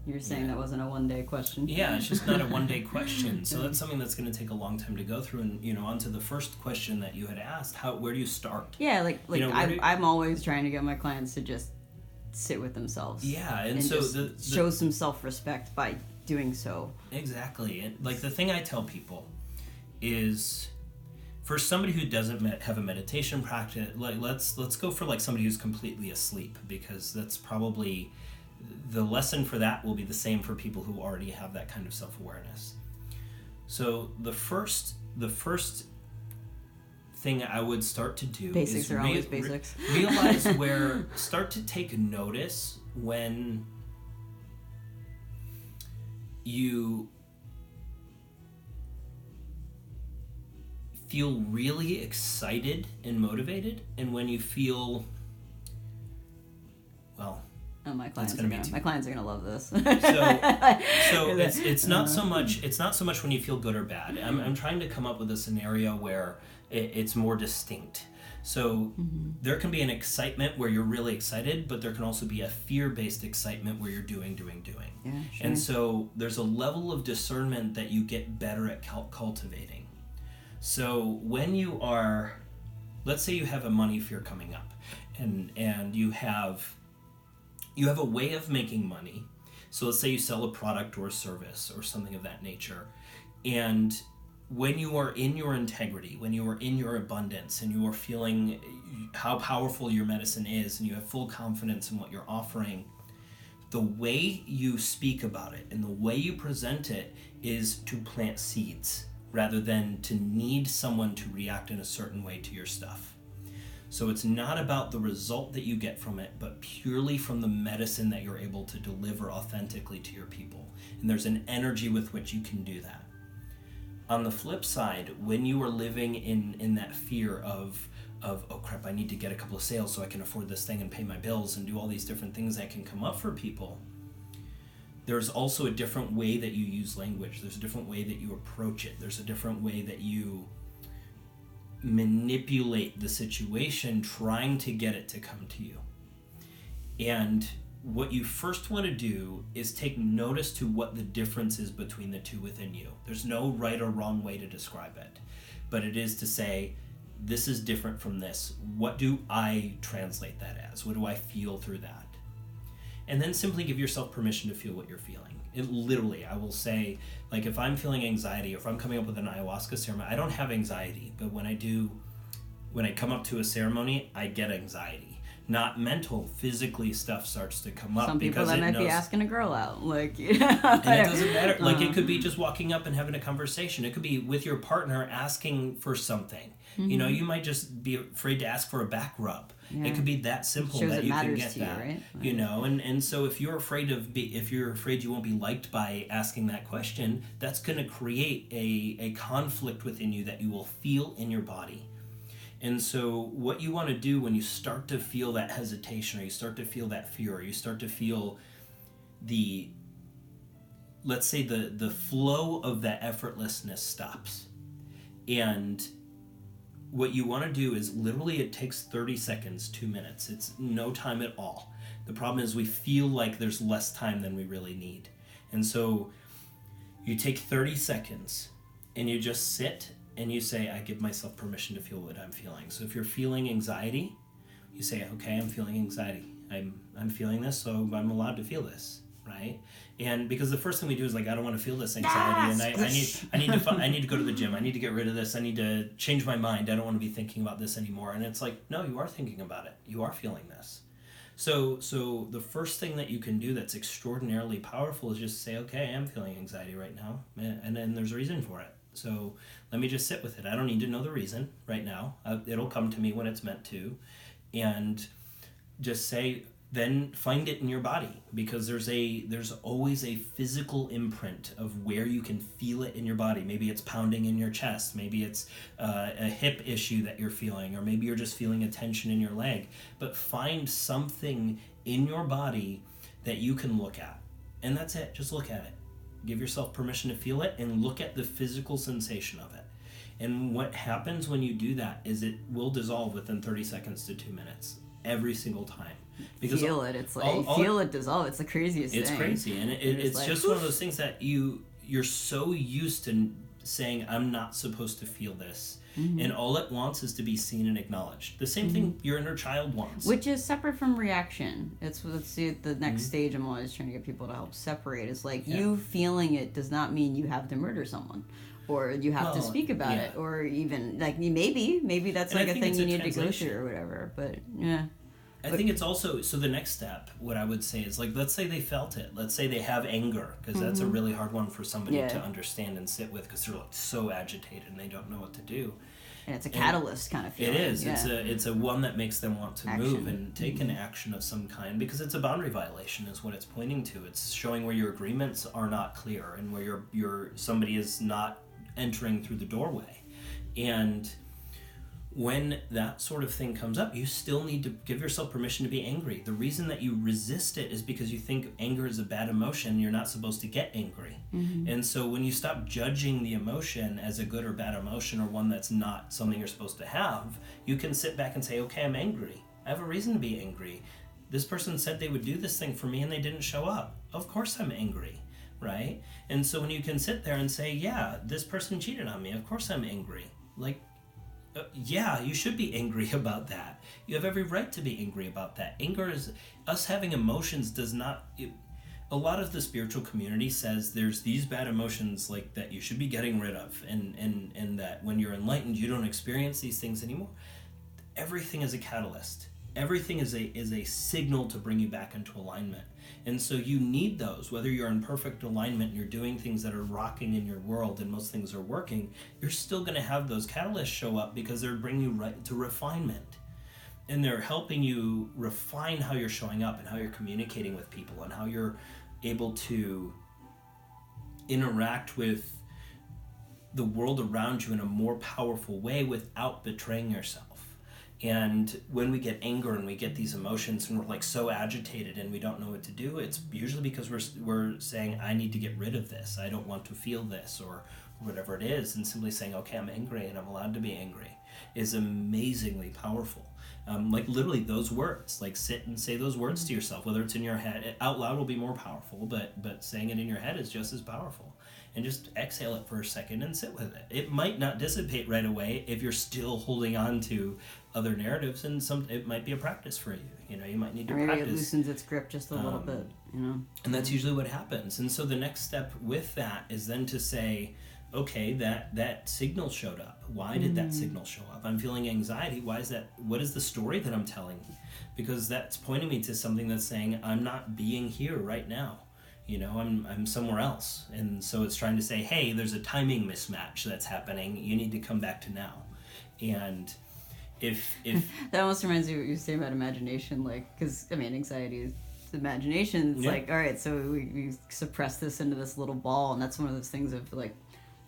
You're saying that wasn't a one-day question. Yeah, it's just not a one-day question. So that's something that's going to take a long time to go through. And, onto the first question that you had asked, where do you start? Yeah, I'm always trying to get my clients to just sit with themselves. Yeah, and so just show some self-respect by doing so. Exactly. And, the thing I tell people is, for somebody who doesn't have a meditation practice, let's go for somebody who's completely asleep, because that's probably... the lesson for that will be the same for people who already have that kind of self-awareness. So the first thing I would start to do basics are always basics. Realize start to take notice when you feel really excited and motivated, and when you feel, oh, my clients are gonna love this. So it's not so much when you feel good or bad. I'm trying to come up with a scenario where it's more distinct. So there can be an excitement where you're really excited, but there can also be a fear-based excitement where you're doing. Yeah, sure. And so there's a level of discernment that you get better at cultivating. So when you are, let's say you have a money fear coming up, and you have a way of making money. So let's say you sell a product or a service or something of that nature. And when you are in your integrity, when you are in your abundance, and you are feeling how powerful your medicine is, and you have full confidence in what you're offering, the way you speak about it and the way you present it is to plant seeds rather than to need someone to react in a certain way to your stuff. So it's not about the result that you get from it, but purely from the medicine that you're able to deliver authentically to your people. And there's an energy with which you can do that. On the flip side, when you are living in that fear of, oh crap, I need to get a couple of sales so I can afford this thing and pay my bills and do all these different things that can come up for people, there's also a different way that you use language. There's a different way that you approach it. There's a different way that you manipulate the situation, trying to get it to come to you. And what you first want to do is take notice to what the difference is between the two within you. There's no right or wrong way to describe it, but it is to say, this is different from this. What do I translate that as? What do I feel through that? And then simply give yourself permission to feel what you're feeling. It literally, I will say, like if I'm feeling anxiety, or if I'm coming up with an ayahuasca ceremony, I don't have anxiety, but when I come up to a ceremony, I get anxiety. Not mental, physically stuff starts to come up. Some people that might be asking a girl out, like, and it doesn't matter. Like it could be just walking up and having a conversation. It could be with your partner asking for something. Mm-hmm. You know, you might just be afraid to ask for a back rub. Yeah. It could be that simple that you can get that. Right? You know, and so if you're afraid you won't be liked by asking that question, that's going to create a conflict within you that you will feel in your body. And so what you want to do when you start to feel that hesitation, or you start to feel that fear, or you start to feel let's say the flow of that effortlessness stops. And what you want to do is literally it takes 30 seconds, 2 minutes. It's no time at all. The problem is we feel like there's less time than we really need. And so you take 30 seconds and you just sit and you say, I give myself permission to feel what I'm feeling. So if you're feeling anxiety, you say, okay, I'm feeling anxiety. I'm feeling this, so I'm allowed to feel this, right? And because the first thing we do is like, I don't want to feel this anxiety, and I need to go to the gym. I need to get rid of this. I need to change my mind. I don't want to be thinking about this anymore. And it's like, no, you are thinking about it. You are feeling this. So the first thing that you can do that's extraordinarily powerful is just say, okay, I am feeling anxiety right now, and then there's a reason for it. So let me just sit with it. I don't need to know the reason right now. It'll come to me when it's meant to. And just say, then find it in your body, because there's always a physical imprint of where you can feel it in your body. Maybe it's pounding in your chest. Maybe it's a hip issue that you're feeling, or maybe you're just feeling a tension in your leg. But find something in your body that you can look at. And that's it. Just look at it. Give yourself permission to feel it and look at the physical sensation of it. And what happens when you do that is it will dissolve within 30 seconds to 2 minutes every single time. feel it. It's like feel it dissolve. It's the craziest thing. It's crazy, and it's like, just one of those things that you're so used to saying, I'm not supposed to feel this. And all it wants is to be seen and acknowledged. The same thing your inner child wants. Which is separate from reaction. Let's see the next stage I'm always trying to get people to help separate. Is like you feeling it does not mean you have to murder someone. Or you have to speak about it. Or even, like, maybe that's like a thing you need to go through or whatever. But, yeah. I think it's also, so the next step, what I would say is, like, let's say they felt it. Let's say they have anger, because that's a really hard one for somebody to understand and sit with, because they're, like, so agitated and they don't know what to do. And it's a catalyst kind of feeling. It is. Yeah. It's a one that makes them want to move and take an action of some kind, because it's a boundary violation is what it's pointing to. It's showing where your agreements are not clear and where somebody is not entering through the doorway. And when that sort of thing comes up, you still need to give yourself permission to be angry. The reason that you resist it is because you think anger is a bad emotion. You're not supposed to get angry. And so when you stop judging the emotion as a good or bad emotion, or one that's not something you're supposed to have, you can sit back and say, okay, I'm angry. I have a reason to be angry. This person said they would do this thing for me and they didn't show up. Of course I'm angry, right? And so when you can sit there and say, yeah, this person cheated on me, of course I'm angry. Like, yeah, you should be angry about that. You have every right to be angry about that. Anger is, us having emotions does not, a lot of the spiritual community says there's these bad emotions like that you should be getting rid of, and that when you're enlightened you don't experience these things anymore. Everything is a catalyst. Everything is a signal to bring you back into alignment. And so you need those, whether you're in perfect alignment and you're doing things that are rocking in your world and most things are working, you're still going to have those catalysts show up, because they're bringing you right to refinement. And they're helping you refine how you're showing up and how you're communicating with people and how you're able to interact with the world around you in a more powerful way without betraying yourself. And when we get anger and we get these emotions and we're like so agitated and we don't know what to do, it's usually because we're saying, I need to get rid of this. I don't want to feel this, or whatever it is. And simply saying, okay, I'm angry and I'm allowed to be angry is amazingly powerful. Like literally those words, like sit and say those words to yourself, whether it's in your head. Out loud will be more powerful, but saying it in your head is just as powerful. And just exhale it for a second and sit with it. It might not dissipate right away if you're still holding on to other narratives, and it might be a practice for you. You know, you might need to practice. Maybe it loosens its grip just a little bit, you know. And that's usually what happens. And so the next step with that is then to say, okay, that signal showed up. Why did that signal show up? I'm feeling anxiety. Why is that? What is the story that I'm telling? Because that's pointing me to something that's saying, I'm not being here right now. You know, I'm somewhere else. And so it's trying to say, hey, there's a timing mismatch that's happening. You need to come back to now. And if that almost reminds me of what you were saying about imagination, like, because, I mean, anxiety is imagination. It's like, all right, so we suppress this into this little ball, and that's one of those things of, like,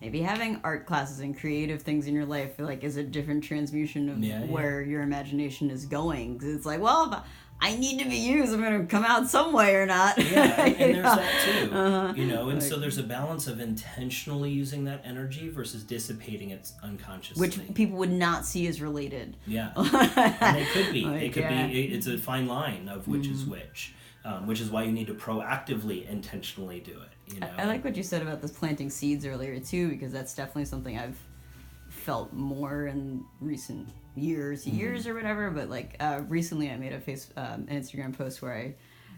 maybe having art classes and creative things in your life, like, is a different transmutation of where your imagination is going. Because it's like, well, if I need to be used, I'm going to come out some way or not. Yeah, and there's that too. You know, and so there's a balance of intentionally using that energy versus dissipating it unconsciously. Which people would not see as related. Yeah. And they could be. It could be. It's a fine line of which is which is why you need to proactively, intentionally do it. You know? I like what you said about this planting seeds earlier too, because that's definitely something I've felt more in recent years or whatever. But like recently I made an Instagram post where I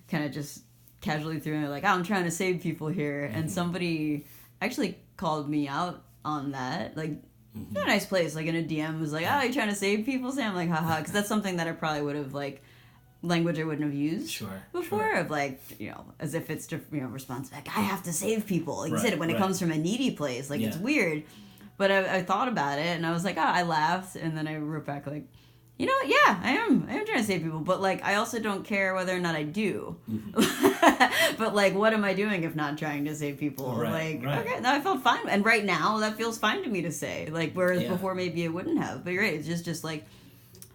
kind of just casually threw in like, oh, I'm trying to save people here, and somebody actually called me out on that, like in a nice place, like in a DM, was like, oh, you're trying to save people, Sam? I'm like, haha, because that's something that I probably would have, like, language I wouldn't have used before, of like, you know, as if it's just, you know, response like, I have to save people, like you said, when it comes from a needy place, like it's weird. But I thought about it and I was like, oh, I laughed, and then I wrote back like, you know what, yeah, I am trying to save people, but like I also don't care whether or not I do. But like, what am I doing if not trying to save people? Okay, no, I felt fine, and right now that feels fine to me to say, like, whereas before maybe it wouldn't have. But you're right, it's just like,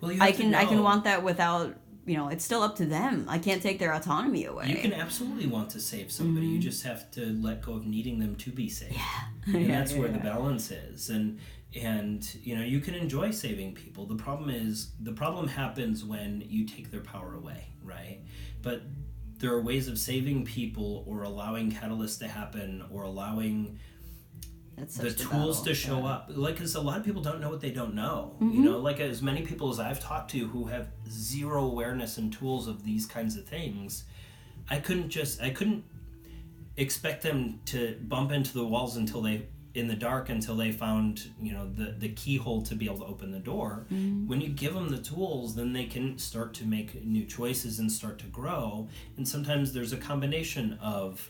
well, I can want that without, you know, it's still up to them. I can't take their autonomy away. You can absolutely want to save somebody. You just have to let go of needing them to be saved. And that's where the balance is. And And you can enjoy saving people. The problem happens when you take their power away, right? But there are ways of saving people, or allowing catalysts to happen, or allowing the tools to show up. Like, because a lot of people don't know what they don't know. Like, as many people as I've talked to who have zero awareness and tools of these kinds of things, I couldn't expect them to bump into the walls until they found the keyhole to be able to open the door. When you give them the tools, then they can start to make new choices and start to grow. And sometimes there's a combination of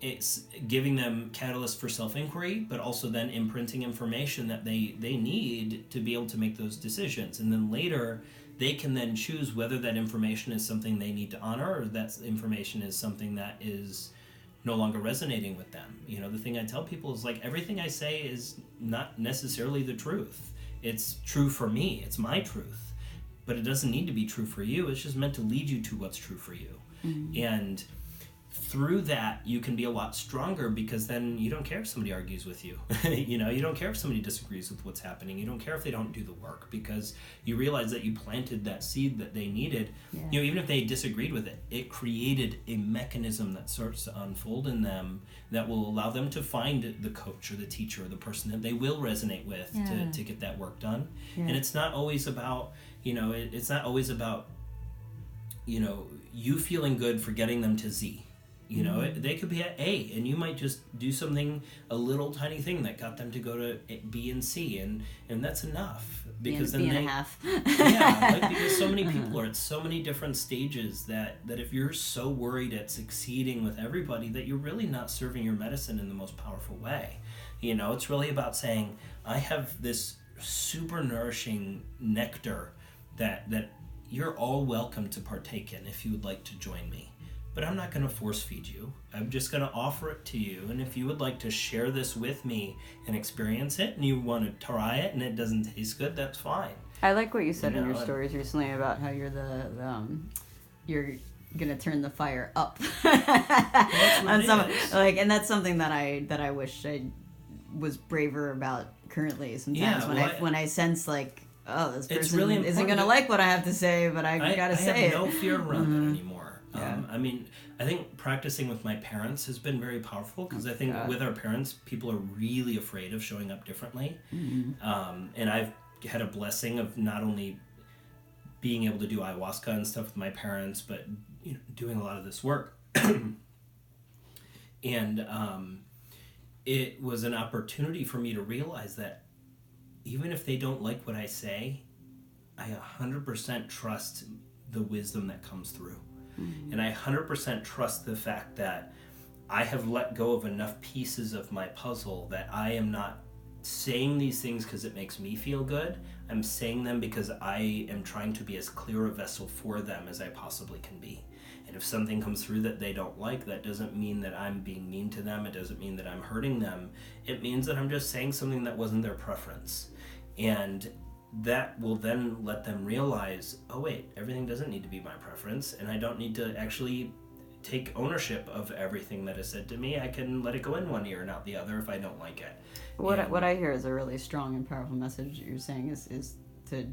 it's giving them catalysts for self-inquiry, but also then imprinting information that they need to be able to make those decisions. And then later they can then choose whether that information is something they need to honor, or that information is something that is no longer resonating with them. The thing I tell people is, like, everything I say is not necessarily the truth. It's true for me. It's my truth. But it doesn't need to be true for you. It's just meant to lead you to what's true for you. And through that, you can be a lot stronger, because then you don't care if somebody argues with you. You don't care if somebody disagrees with what's happening. You don't care if they don't do the work, because you realize that you planted that seed that they needed. Even if they disagreed with it, it created a mechanism that starts to unfold in them that will allow them to find the coach or the teacher or the person that they will resonate with to get that work done. And it's not always about, you feeling good for getting them to Z. They could be at A, and you might just do something, a little tiny thing that got them to go to B and C, and that's enough. Because B and a half. Because so many people are at so many different stages that if you're so worried at succeeding with everybody, that you're really not serving your medicine in the most powerful way. It's really about saying, I have this super nourishing nectar that you're all welcome to partake in if you would like to join me. But I'm not going to force feed you. I'm just going to offer it to you. And if you would like to share this with me and experience it, and you want to try it and it doesn't taste good, that's fine. I like what you said in your stories recently about how you're you're going to turn the fire up. And that's something that I wish I was braver about currently sometimes, when I sense, like, oh, this person really isn't going to like what I have to say, but I got to say it. I have no fear around that anymore. I think practicing with my parents has been very powerful, because I think with our parents, people are really afraid of showing up differently. And I've had a blessing of not only being able to do ayahuasca and stuff with my parents, but doing a lot of this work. And it was an opportunity for me to realize that even if they don't like what I say, I 100% trust the wisdom that comes through. And I 100% trust the fact that I have let go of enough pieces of my puzzle that I am not saying these things because it makes me feel good. I'm saying them because I am trying to be as clear a vessel for them as I possibly can be. And if something comes through that they don't like, that doesn't mean that I'm being mean to them. It doesn't mean that I'm hurting them. It means that I'm just saying something that wasn't their preference. And that will then let them realize, oh wait, everything doesn't need to be my preference, and I don't need to actually take ownership of everything that is said to me. I can let it go in one ear and out the other if I don't like it. What I hear is a really strong and powerful message you're saying is to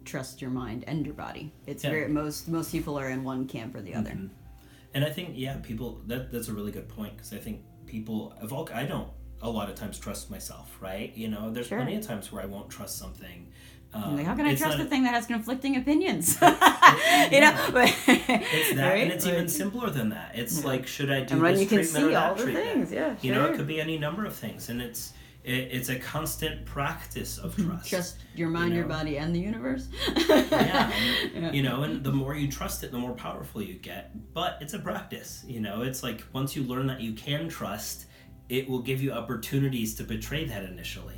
trust your mind and your body. It's very most people are in one camp or the other. And I think people that's a really good point, because I think people I don't a lot of times trust myself, right? There's plenty of times where I won't trust something. How can I trust a thing that has conflicting opinions? But it's that, right? And it's even simpler than that. It's like, should I do this treatment or that treatment? It could be any number of things, and it's a constant practice of trust. Trust your mind, your body, and the universe. And the more you trust it, the more powerful you get. But it's a practice. It's like, once you learn that you can trust, it will give you opportunities to betray that initially.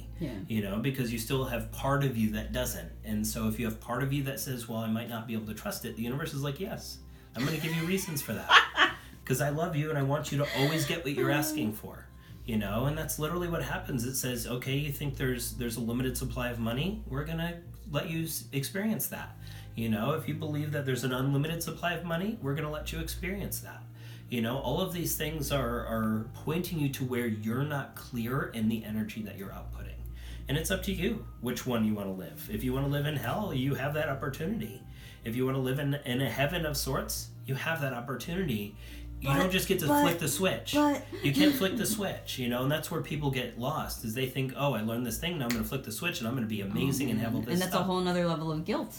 Because you still have part of you that doesn't. And so if you have part of you that says, well, I might not be able to trust it, the universe is like, yes, I'm going to give you reasons for that. Because I love you and I want you to always get what you're asking for. And that's literally what happens. It says, okay, you think there's a limited supply of money? We're going to let you experience that. If you believe that there's an unlimited supply of money, we're going to let you experience that. All of these things are pointing you to where you're not clear in the energy that you're outputting. And it's up to you which one you want to live. If you want to live in hell, you have that opportunity. If you want to live in a heaven of sorts, you have that opportunity. You don't just get to flick the switch. You can't flick the switch, and that's where people get lost, is they think, oh, I learned this thing, now I'm going to flick the switch and I'm going to be amazing and have all this stuff. And that's a whole nother level of guilt.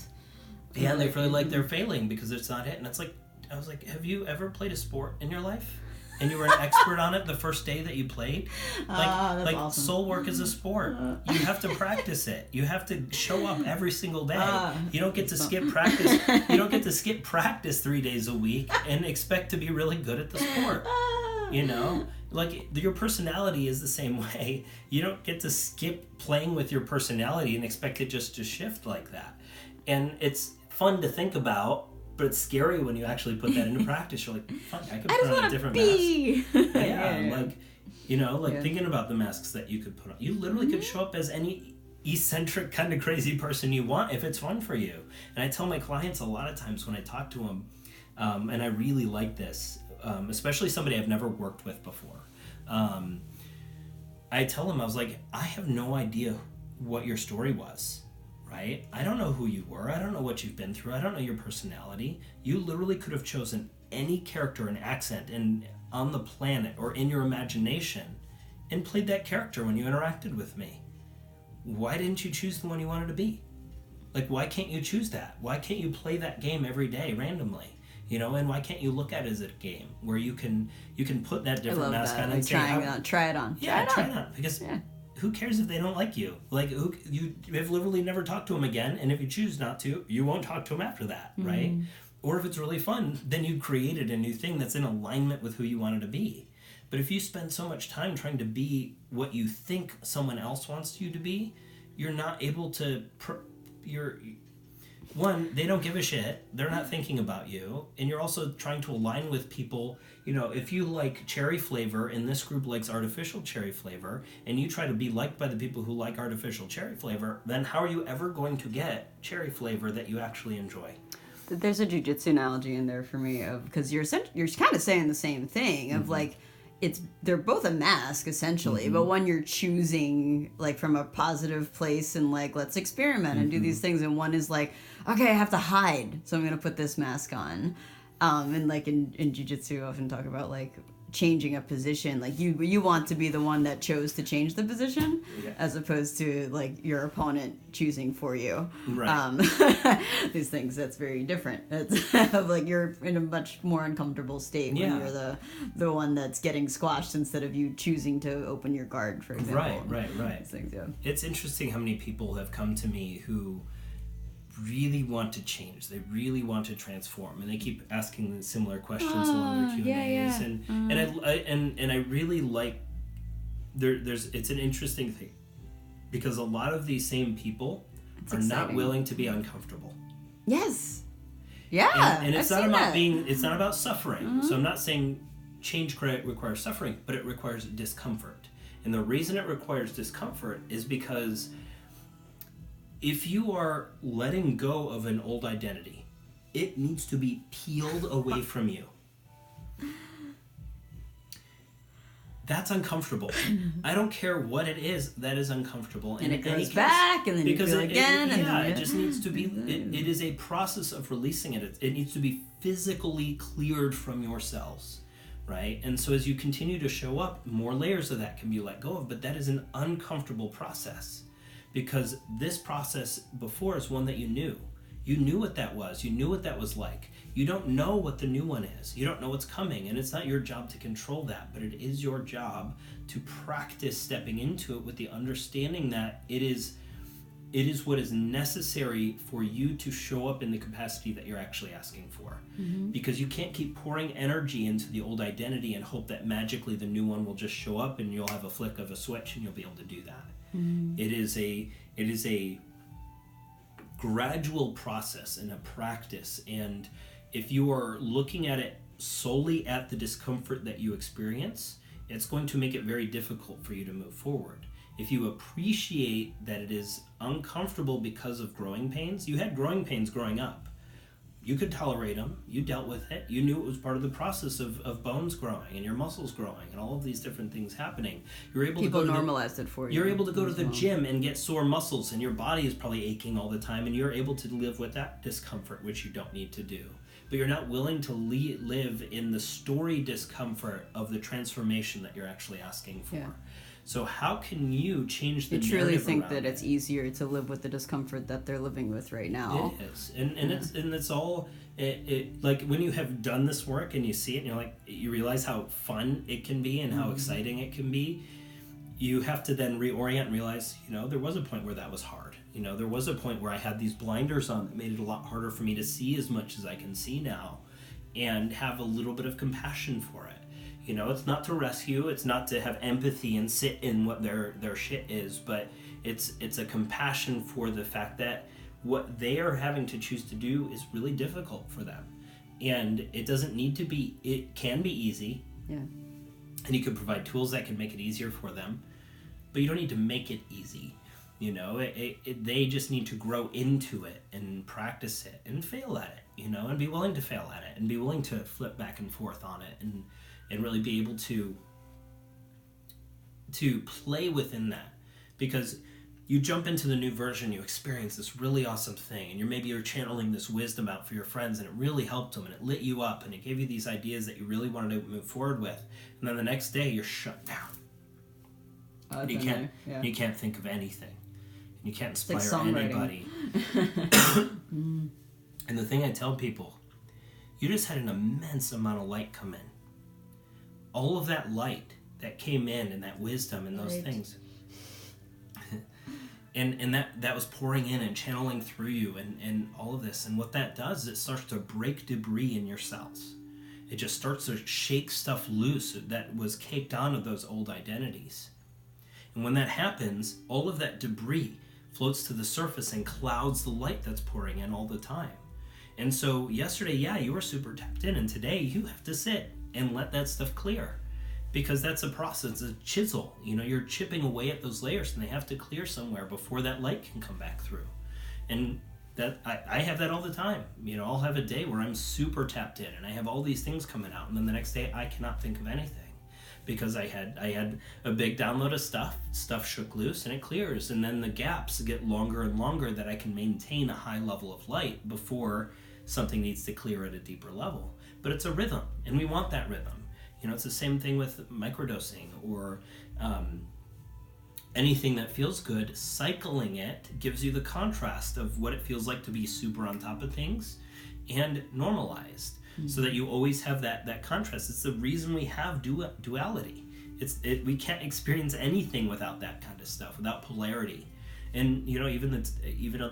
Yeah, they feel like they're failing because it's not it. And it's like, I was like, have you ever played a sport in your life? And you were an expert on it the first day that you played? Like awesome. Soul work is a sport. You have to practice it. You have to show up every single day. You don't get to skip practice. You don't get to skip practice 3 days a week and expect to be really good at the sport. Like your personality is the same way. You don't get to skip playing with your personality and expect it just to shift like that. And it's fun to think about, but it's scary when you actually put that into practice. You're like, fuck, I could put on a different mask. Yeah, thinking about the masks that you could put on. You literally could show up as any eccentric kind of crazy person you want if it's fun for you. And I tell my clients a lot of times when I talk to them, and I really like this, especially somebody I've never worked with before. I tell them, I was like, I have no idea what your story was. Right? I don't know who you were. I don't know what you've been through. I don't know your personality. You literally could have chosen any character and accent on the planet or in your imagination and played that character when you interacted with me. Why didn't you choose the one you wanted to be? Like, why can't you choose that? Why can't you play that game every day randomly? And why can't you look at it as a game where you can put that different mask on and say, try it on. Yeah, try it on. Because who cares if they don't like you? Like, you have literally never talked to them again, and if you choose not to, you won't talk to them after that, right? Or if it's really fun, then you created a new thing that's in alignment with who you wanted to be. But if you spend so much time trying to be what you think someone else wants you to be, you're not able to... One, they don't give a shit. They're not thinking about you. And you're also trying to align with people. If you like cherry flavor and this group likes artificial cherry flavor, and you try to be liked by the people who like artificial cherry flavor, then how are you ever going to get cherry flavor that you actually enjoy? There's a jujitsu analogy in there for me because you're kind of saying the same thing of like, they're both a mask essentially, but one you're choosing like from a positive place and like, let's experiment and do these things, and one is like, okay, I have to hide, so I'm gonna put this mask on. And like in jiu-jitsu, I often talk about like changing a position. Like you want to be the one that chose to change the position, as opposed to like your opponent choosing for you. Right. These things, that's very different. It's like you're in a much more uncomfortable state when you're the one that's getting squashed instead of you choosing to open your guard, for example. Right. These things, It's interesting how many people have come to me who really want to change. They really want to transform, and they keep asking similar questions along their Q&As. And I really like it's an interesting thing because a lot of these same people are not willing to be uncomfortable. Yes. Yeah. And it's not about it's not about suffering. So I'm not saying change requires suffering, but it requires discomfort. And the reason it requires discomfort is because if you are letting go of an old identity, it needs to be peeled away from you. That's uncomfortable. I don't care what it is that is uncomfortable. And it goes back, and then you feel it again. It just needs to be, it is a process of releasing it. It needs to be physically cleared from your cells, right? And so as you continue to show up, more layers of that can be let go of, but that is an uncomfortable process. Because this process before is one that you knew. You knew what that was. You knew what that was like. You don't know what the new one is. You don't know what's coming. And it's not your job to control that, but it is your job to practice stepping into it with the understanding that it is what is necessary for you to show up in the capacity that you're actually asking for. Because you can't keep pouring energy into the old identity and hope that magically the new one will just show up and you'll have a flick of a switch and you'll be able to do that. It is a gradual process and a practice, and if you are looking at it solely at the discomfort that you experience, it's going to make it very difficult for you to move forward. If you appreciate that it is uncomfortable because of growing pains, you had growing pains growing up. You could tolerate them. You dealt with it. You knew it was part of the process of bones growing and your muscles growing and all of these different things happening. You're able People to go normalized it for you. You're able to go to the well. gym and get sore muscles, and your body is probably aching all the time, and you're able to live with that discomfort, which you don't need to do. But you're not willing to live in the story discomfort of the transformation that you're actually asking for. Yeah. So how can you change the I truly narrative think around that it? it's easier to live with the discomfort that they're living with right now. It is, and it's all like when you have done this work and you see it, and you're like, you realize how fun it can be and how exciting it can be. You have to then reorient and realize, there was a point where that was hard. There was a point where I had these blinders on that made it a lot harder for me to see as much as I can see now, and have a little bit of compassion for it. It's not to rescue, it's not to have empathy and sit in what their shit is, but it's a compassion for the fact that what they are having to choose to do is really difficult for them. And it doesn't need to be, it can be easy. Yeah. And you can provide tools that can make it easier for them, but you don't need to make it easy. They just need to grow into it and practice it and fail at it, and be willing to fail at it and be willing to flip back and forth on it and really be able to play within that. Because you jump into the new version, you experience this really awesome thing, and you're channeling this wisdom out for your friends, and it really helped them, and it lit you up, and it gave you these ideas that you really wanted to move forward with. And then the next day, you're shut down. And you can't think of anything. And you can't inspire anybody. And the thing I tell people, you just had an immense amount of light come in. All of that light that came in and that wisdom and those things. and that was pouring in and channeling through you and all of this. And what that does is it starts to break debris in your cells. It just starts to shake stuff loose that was caked onto those old identities. And when that happens, all of that debris floats to the surface and clouds the light that's pouring in all the time. And so yesterday, you were super tapped in, and today you have to sit and let that stuff clear, because that's a process, it's a chisel. You're chipping away at those layers, and they have to clear somewhere before that light can come back through. And that I have that all the time. I'll have a day where I'm super tapped in, and I have all these things coming out, and then the next day I cannot think of anything, because I had a big download of stuff shook loose, and it clears, and then the gaps get longer and longer that I can maintain a high level of light before something needs to clear at a deeper level. But it's a rhythm, and we want that rhythm. It's the same thing with microdosing or anything that feels good. Cycling it gives you the contrast of what it feels like to be super on top of things and normalized, so that you always have that contrast. It's the reason we have duality. We can't experience anything without that kind of stuff, without polarity. And even in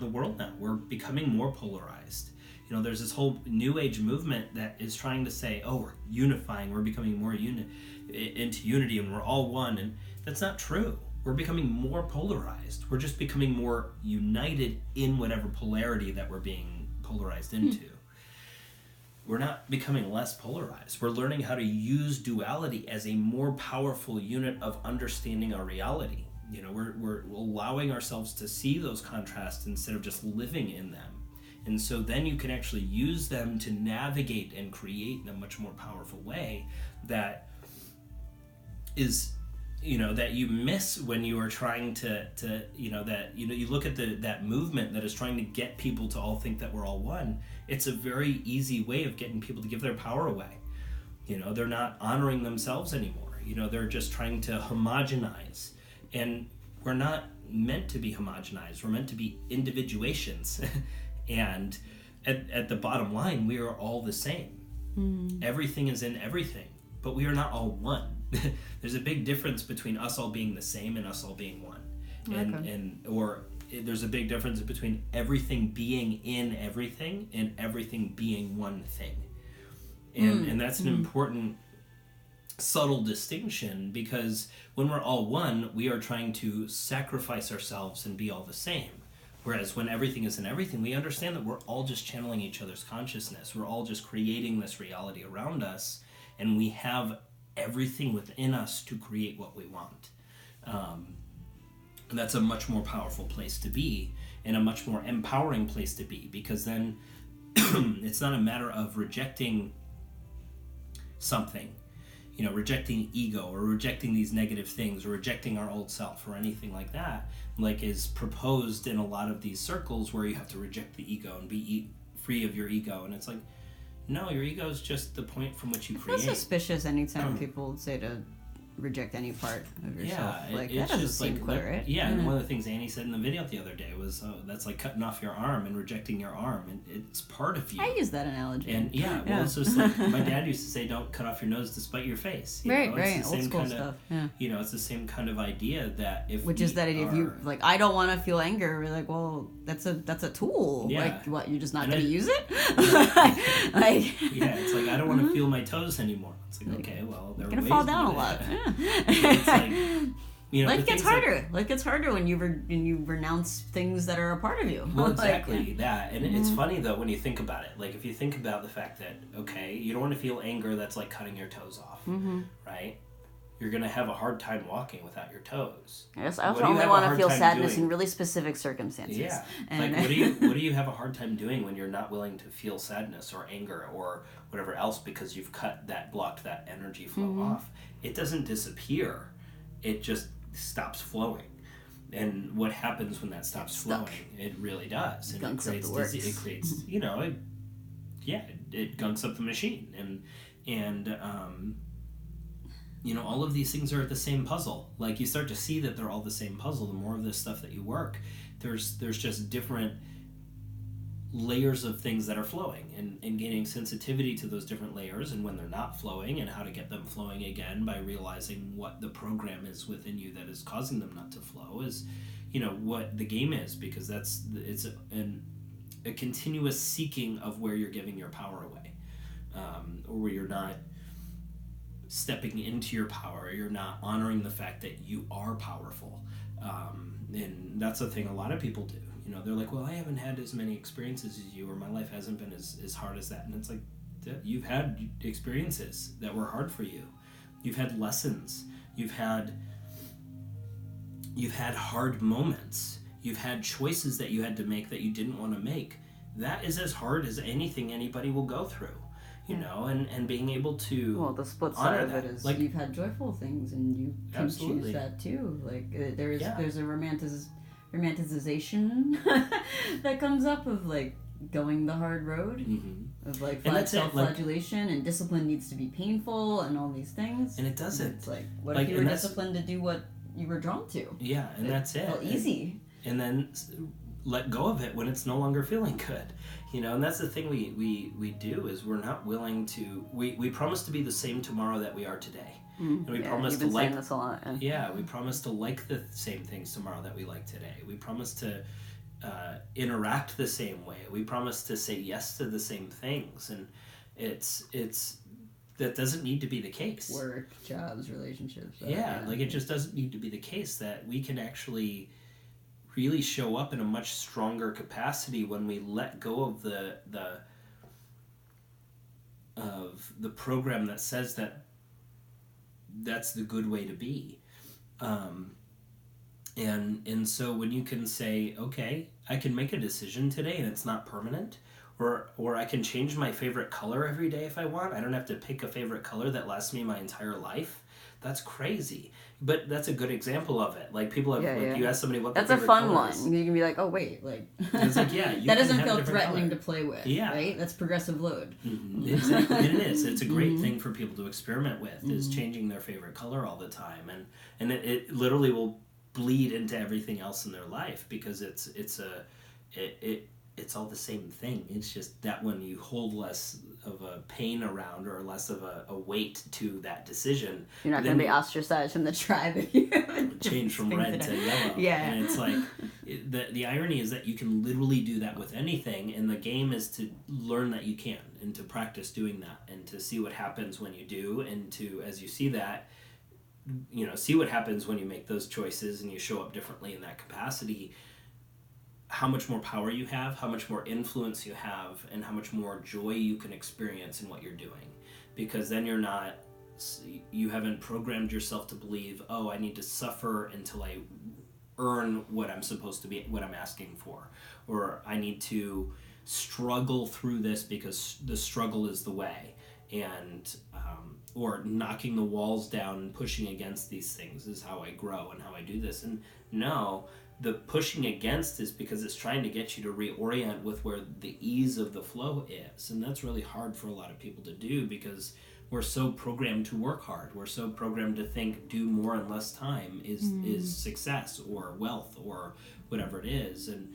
the world now, we're becoming more polarized. There's this whole new age movement that is trying to say, oh, we're unifying, we're becoming more into unity, and we're all one. And that's not true. We're becoming more polarized. We're just becoming more united in whatever polarity that we're being polarized into. We're not becoming less polarized. We're learning how to use duality as a more powerful unit of understanding our reality. We're allowing ourselves to see those contrasts instead of just living in them. And so then you can actually use them to navigate and create in a much more powerful way that is, that you miss when you are trying to you look at that movement that is trying to get people to all think that we're all one. It's a very easy way of getting people to give their power away. They're not honoring themselves anymore. They're just trying to homogenize. And we're not meant to be homogenized. We're meant to be individuations. And at the bottom line, we are all the same. Everything is in everything, but we are not all one. There's a big difference between us all being the same and us all being one. Or there's a big difference between everything being in everything and everything being one thing. And that's an important subtle distinction, because when we're all one, we are trying to sacrifice ourselves and be all the same. Whereas when everything is in everything, we understand that we're all just channeling each other's consciousness. We're all just creating this reality around us, and we have everything within us to create what we want. And that's a much more powerful place to be, and a much more empowering place to be, because then it's not a matter of rejecting something, rejecting ego or rejecting these negative things or rejecting our old self or anything like that, like is proposed in a lot of these circles where you have to reject the ego and be free of your ego. And it's like, no, your ego is just the point from which you create. I feel suspicious anytime people say to reject any part of yourself. Yeah, like, it's that doesn't just seem like, clear, right? Yeah, and one of the things Annie said in the video the other day was, that's like cutting off your arm and rejecting your arm, and it's part of you. I use that analogy. And it's just like my dad used to say, don't cut off your nose to spite your face. Right, It's the old same school kind stuff. of, it's the same kind of idea that if Which is that if you, like, I don't want to feel anger, we're like, well, that's a tool. Yeah. Like, what, you're just not going to use it? Yeah, it's like, I don't want to feel my toes anymore. It's like, okay, well, there are you're ways gonna fall to down do a lot. that. Yeah. It's like, Life gets harder. Life gets harder when you renounce things that are a part of you. Well, exactly that. And it's funny, though, when you think about it. Like, if you think about the fact that, okay, you don't want to feel anger that's like cutting your toes off, right? You're going to have a hard time walking without your toes. Yes, I also only want to feel sadness in really specific circumstances. Yeah. And like, what do you have a hard time doing when you're not willing to feel sadness or anger or whatever else because you've blocked that energy flow off? It doesn't disappear. It just stops flowing. And what happens when that stops flowing? It really does. And gunks up the works. It creates, it gunks up the machine. And all of these things are the same puzzle. Like, you start to see that they're all the same puzzle. The more of this stuff that you work, there's just different layers of things that are flowing, and gaining sensitivity to those different layers and when they're not flowing, and how to get them flowing again by realizing what the program is within you that is causing them not to flow is, what the game is, because it's a continuous seeking of where you're giving your power away, or where you're not stepping into your power, you're not honoring the fact that you are powerful, and that's the thing a lot of people do. They're like, well, I haven't had as many experiences as you, or my life hasn't been as hard as that. And it's like, you've had experiences that were hard for you. You've had lessons. You've had hard moments. You've had choices that you had to make that you didn't want to make. That is as hard as anything anybody will go through. And being able to the split side of it is, like, you've had joyful things and you can choose that too. Like, there's a romanticization that comes up of, like, going the hard road, of, like, self-flagellation, and discipline needs to be painful and all these things. And it doesn't. And it's like, what if you were disciplined to do what you were drawn to? Yeah, and that's it. Felt easy. And then let go of it when it's no longer feeling good. And that's the thing we do, is we're not willing to, we promise to be the same tomorrow that we are today. And we promise to like this a lot. we promise to like the same things tomorrow that we like today. We promise to interact the same way. We promise to say yes to the same things, and it's that doesn't need to be the case. Work, jobs, relationships. Like, it just doesn't need to be the case, that we can actually really show up in a much stronger capacity when we let go of the program that says that that's the good way to be. And so when you can say, okay, I can make a decision today and it's not permanent, or I can change my favorite color every day if I want. I don't have to pick a favorite color that lasts me my entire life. That's crazy. But that's a good example of it. Like, people have, you ask somebody what that's their favorite a fun color is. one. You can be like, oh, wait, like, it's like, you that doesn't can feel have a threatening color to play with, Yeah. right? That's progressive load. Exactly. And it is. It's a great thing for people to experiment with, is changing their favorite color all the time. And it literally will bleed into everything else in their life, because it's all the same thing. It's just that when you hold less of a pain around, or less of a weight to that decision, you're not going to be ostracized from the tribe if you change from red to yellow. Yeah. And it's like, the irony is that you can literally do that with anything, and the game is to learn that you can, and to practice doing that, and to see what happens when you do, and to, as you see that, see what happens when you make those choices and you show up differently in that capacity, how much more power you have, how much more influence you have, and how much more joy you can experience in what you're doing. Because then you haven't programmed yourself to believe, oh, I need to suffer until I earn what I'm supposed to be, what I'm asking for. Or I need to struggle through this because the struggle is the way, and or knocking the walls down and pushing against these things is how I grow and how I do this. And no, the pushing against is because it's trying to get you to reorient with where the ease of the flow is. And that's really hard for a lot of people to do because we're so programmed to work hard. We're so programmed to think do more in less time is success or wealth or whatever it is. And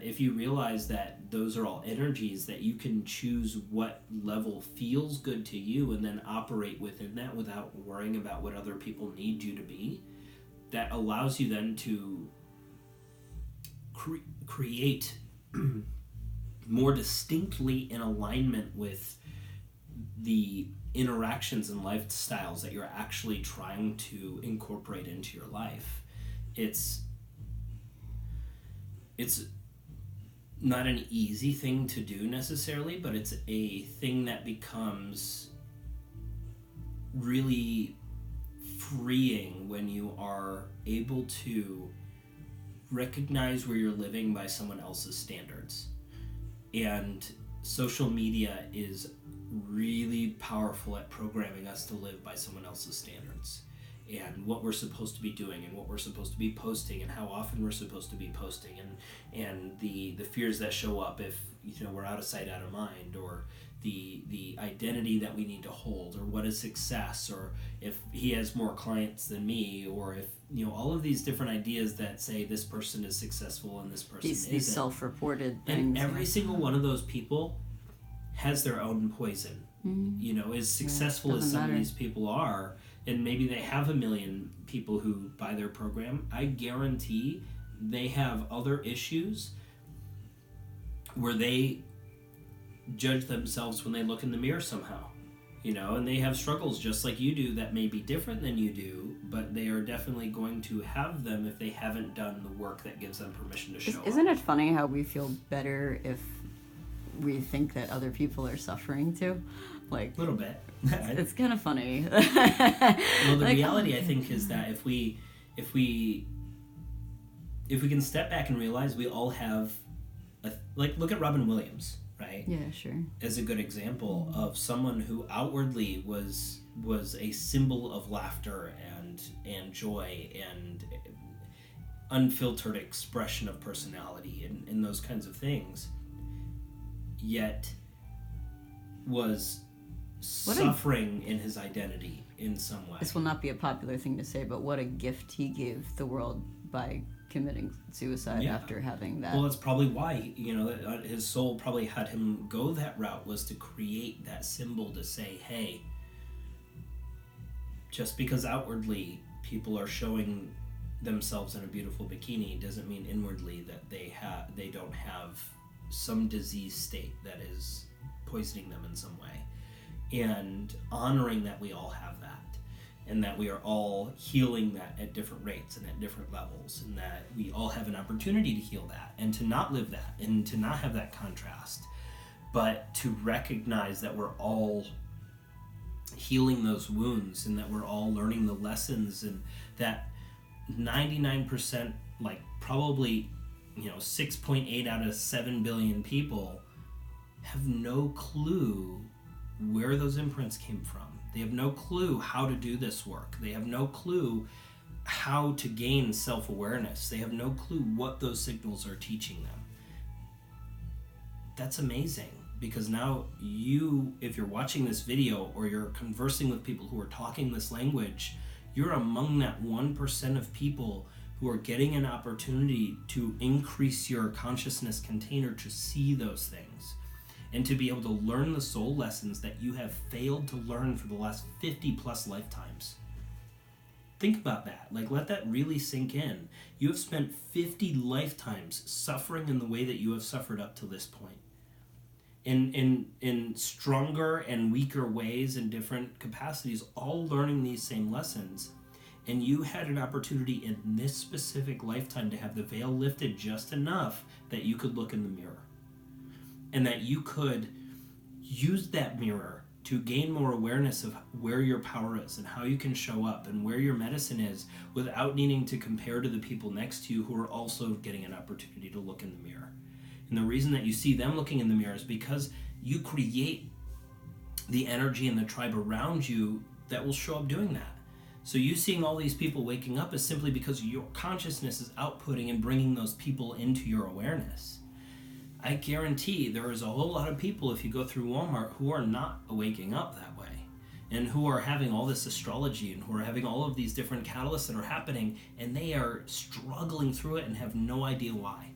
if you realize that those are all energies, that you can choose what level feels good to you and then operate within that without worrying about what other people need you to be, that allows you then to create more distinctly in alignment with the interactions and lifestyles that you're actually trying to incorporate into your life. It's not an easy thing to do necessarily, but it's a thing that becomes really freeing when you are able to recognize where you're living by someone else's standards. And social media is really powerful at programming us to live by someone else's standards, and what we're supposed to be doing and what we're supposed to be posting and how often we're supposed to be posting, and the fears that show up if we're out of sight, out of mind, or the identity that we need to hold, or what is success, or if he has more clients than me, or if all of these different ideas that say this person is successful and this person isn't. These self-reported things. And every single one of those people has their own poison. As successful as some of these people are, and maybe they have 1 million people who buy their program, I guarantee they have other issues where they judge themselves when they look in the mirror somehow, and they have struggles just like you do that may be different than you do, but they are definitely going to have them if they haven't done the work that gives them permission to show up. Isn't it funny how we feel better if we think that other people are suffering too? Like a little bit. It's kind of funny. Well, the reality, I think, is that if we can step back and realize we all have look at Robin Williams, right? Yeah, sure. As a good example of someone who outwardly was a symbol of laughter and joy and unfiltered expression of personality and those kinds of things, yet was suffering in his identity in some way. This will not be a popular thing to say, but what a gift he gave the world by committing suicide after having that. Well, it's probably why his soul probably had him go that route, was to create that symbol to say, hey, just because outwardly people are showing themselves in a beautiful bikini doesn't mean inwardly that they don't have some disease state that is poisoning them in some way. And honoring that we all have that, and that we are all healing that at different rates and at different levels, and that we all have an opportunity to heal that and to not live that and to not have that contrast, but to recognize that we're all healing those wounds and that we're all learning the lessons, and that 99%, probably 6.8 out of 7 billion people have no clue where those imprints came from. They have no clue how to do this work. They have no clue how to gain self-awareness. They have no clue what those signals are teaching them. That's amazing, because now if you're watching this video or you're conversing with people who are talking this language, you're among that 1% of people who are getting an opportunity to increase your consciousness container to see those things, and to be able to learn the soul lessons that you have failed to learn for the last 50 plus lifetimes. Think about that. Let that really sink in. You have spent 50 lifetimes suffering in the way that you have suffered up to this point. In stronger and weaker ways in different capacities, all learning these same lessons. And you had an opportunity in this specific lifetime to have the veil lifted just enough that you could look in the mirror. And that you could use that mirror to gain more awareness of where your power is and how you can show up and where your medicine is, without needing to compare to the people next to you who are also getting an opportunity to look in the mirror. And the reason that you see them looking in the mirror is because you create the energy in the tribe around you that will show up doing that. So you seeing all these people waking up is simply because your consciousness is outputting and bringing those people into your awareness. I guarantee there is a whole lot of people, if you go through Walmart, who are not waking up that way, and who are having all this astrology, and who are having all of these different catalysts that are happening, and they are struggling through it and have no idea why.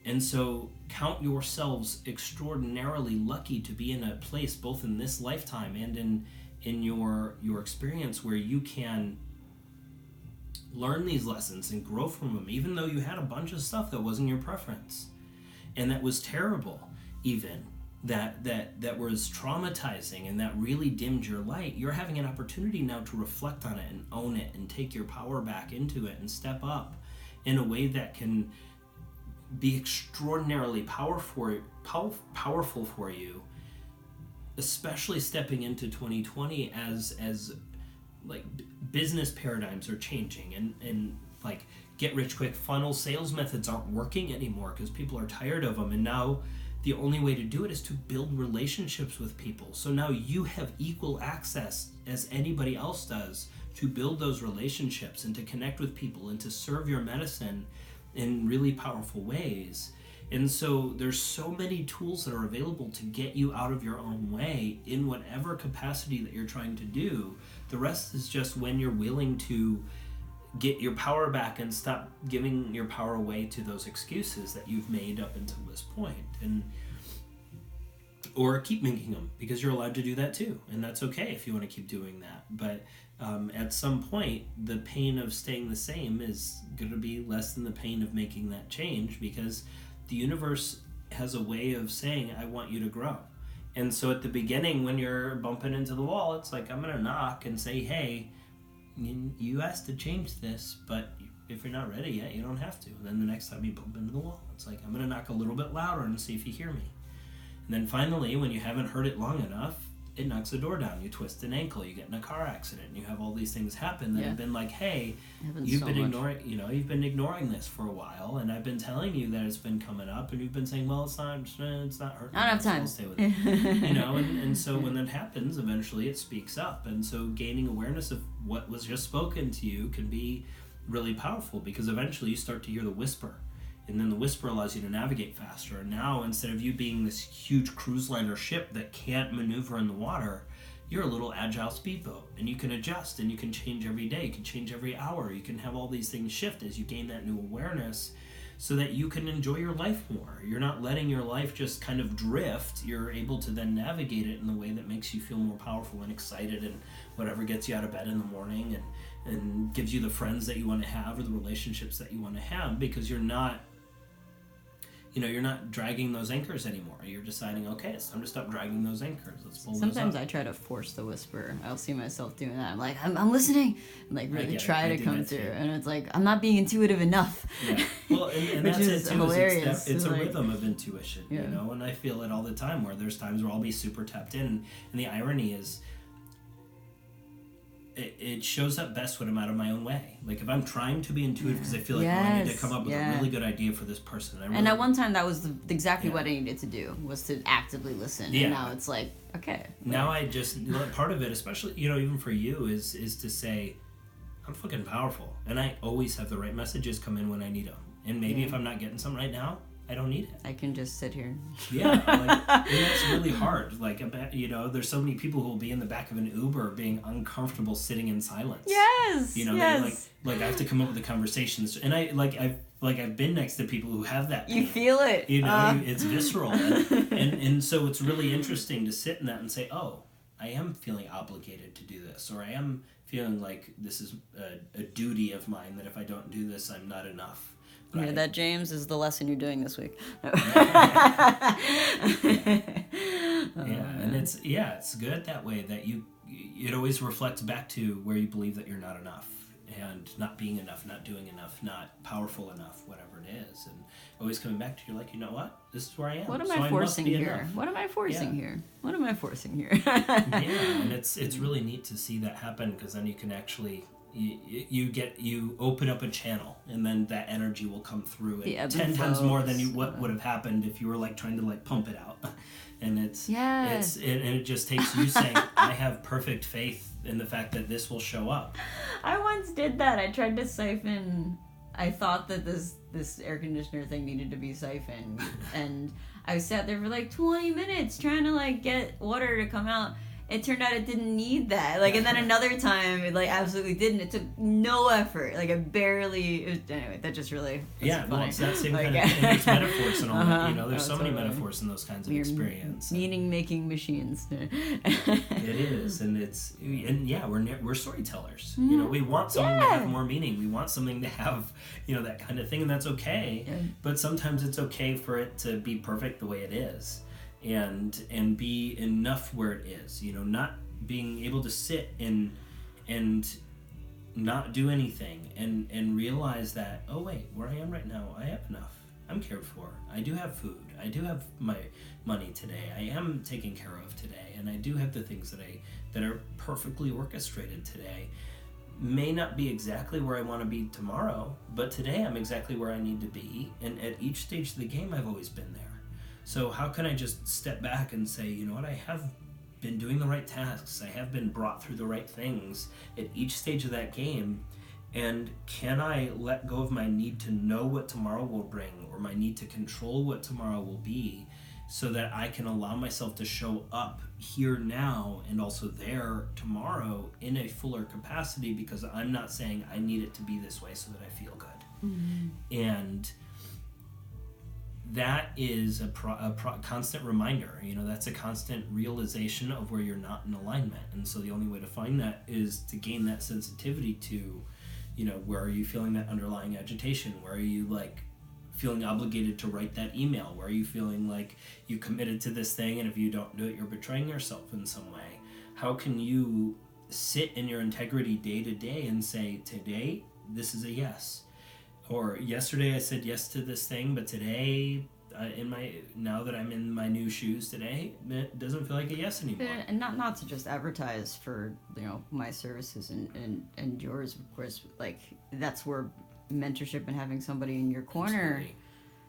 And so count yourselves extraordinarily lucky to be in a place, both in this lifetime and in your experience, where you can learn these lessons and grow from them, even though you had a bunch of stuff that wasn't your preference and that was terrible, even that was traumatizing and that really dimmed your light. You're having an opportunity now to reflect on it and own it and take your power back into it and step up in a way that can be extraordinarily powerful for you, especially stepping into 2020 as like business paradigms are changing and like get rich quick funnel sales methods aren't working anymore because people are tired of them, and now the only way to do it is to build relationships with people. So now you have equal access as anybody else does to build those relationships and to connect with people and to serve your medicine in really powerful ways. And so there's so many tools that are available to get you out of your own way in whatever capacity that you're trying to do. The rest is just when you're willing to get your power back and stop giving your power away to those excuses that you've made up until this point, and or keep making them, because you're allowed to do that too, and that's okay if you want to keep doing that. But at some point, the pain of staying the same is going to be less than the pain of making that change, because the universe has a way of saying, I want you to grow. And so at the beginning, when you're bumping into the wall, it's like, I'm going to knock and say, hey, you asked to change this, but if you're not ready yet, you don't have to. And then the next time you bump into the wall, it's like, I'm going to knock a little bit louder and see if you hear me. And then finally, when you haven't heard it long enough, it knocks the door down. You twist an ankle, you get in a car accident, and you have all these things happen that have been like, hey, you've been ignoring this for a while, and I've been telling you that it's been coming up, and you've been saying, well, it's not hurting. I don't have time. I'll stay with it. And so when that happens, eventually it speaks up. And so gaining awareness of what was just spoken to you can be really powerful, because eventually you start to hear the whisper. And then the whisper allows you to navigate faster. And now, instead of you being this huge cruise liner ship that can't maneuver in the water, you're a little agile speedboat. And you can adjust, and you can change every day. You can change every hour. You can have all these things shift as you gain that new awareness, so that you can enjoy your life more. You're not letting your life just kind of drift. You're able to then navigate it in the way that makes you feel more powerful and excited, and whatever gets you out of bed in the morning, and gives you the friends that you want to have or the relationships that you want to have, because you're not dragging those anchors anymore. You're deciding, okay, it's time to stop dragging those anchors. Let's pull Sometimes those up. I try to force the whisper. I'll see myself doing that. I'm like, I'm listening. And like really try to come through. And it's like, I'm not being intuitive enough. Yeah. Well, and which that's is it too. hilarious. It's a rhythm of intuition, and I feel it all the time, where there's times where I'll be super tapped in. And the irony is, it shows up best when I'm out of my own way. Like if I'm trying to be intuitive because I feel like I need to come up with a really good idea for this person. And at one time that was exactly what I needed to do, was to actively listen. Yeah. And now it's like, okay. Now I just, part of it, especially, even for you, is to say, I'm fucking powerful. And I always have the right messages come in when I need them. And maybe if I'm not getting some right now, I don't need it. I can just sit here. Yeah, and it's really hard. Like, there's so many people who will be in the back of an Uber being uncomfortable sitting in silence. Yes. Yes. They I have to come up with the conversations, and I've been next to people who have that pain. You feel it. It's visceral, and so it's really interesting to sit in that and say, oh, I am feeling obligated to do this, or I am feeling like this is a duty of mine, that if I don't do this, I'm not enough. You hear that, James? Is the lesson you're doing this week. And it's good that way, that it always reflects back to where you believe that you're not enough, and not being enough, not doing enough, not powerful enough, whatever it is, and always coming back to, you're like, you know what? This is where I am. What am I forcing here? What am I forcing here? What am I forcing here? And it's really neat to see that happen, because then you can actually you open up a channel, and then that energy will come through The ebb 10 and times more flows. than what would have happened if you were like trying to like pump it out. And Yeah. it just takes you saying, I have perfect faith in the fact that this will show up. I once did that. I tried to siphon. I thought that this air conditioner thing needed to be siphoned, and I sat there for like 20 minutes trying to like get water to come out. It turned out it didn't need that. Like, and then another time it like absolutely didn't. It took no effort. Like, anyway, that just really was Yeah, funny. well, it's that same Like, kind of, and there's metaphors and all that, you know, there's so many totally. metaphors in those kinds of We're experience. meaning-making machines. It is, and yeah, we're storytellers. You know, we want something to have more meaning. We want something to have, you know, that kind of thing, and that's okay. Yeah. But sometimes it's okay for it to be perfect the way it is, and be enough where it is. You know, not being able to sit and not do anything, and realize that, oh wait, where I am right now, I have enough. I'm cared for. I do have food. I do have my money today. I am taken care of today, and I do have the things that are perfectly orchestrated today. May not be exactly where I want to be tomorrow, but today I'm exactly where I need to be, and at each stage of the game I've always been there. So how can I just step back and say, you know what, I have been doing the right tasks, I have been brought through the right things at each stage of that game, and can I let go of my need to know what tomorrow will bring, or my need to control what tomorrow will be, so that I can allow myself to show up here now and also there tomorrow in a fuller capacity, because I'm not saying I need it to be this way so that I feel good. Mm-hmm. And that is a constant reminder. You know, that's a constant realization of where you're not in alignment. And so the only way to find that is to gain that sensitivity to, you know, where are you feeling that underlying agitation? Where are you like feeling obligated to write that email? Where are you feeling like you committed to this thing, and if you don't do it, you're betraying yourself in some way? How can you sit in your integrity day to day and say, today, this is a yes. Or yesterday I said yes to this thing, but today, now that I'm in my new shoes today, it doesn't feel like a yes anymore. And not to just advertise for, you know, my services and yours, of course. Like, that's where mentorship and having somebody in your corner,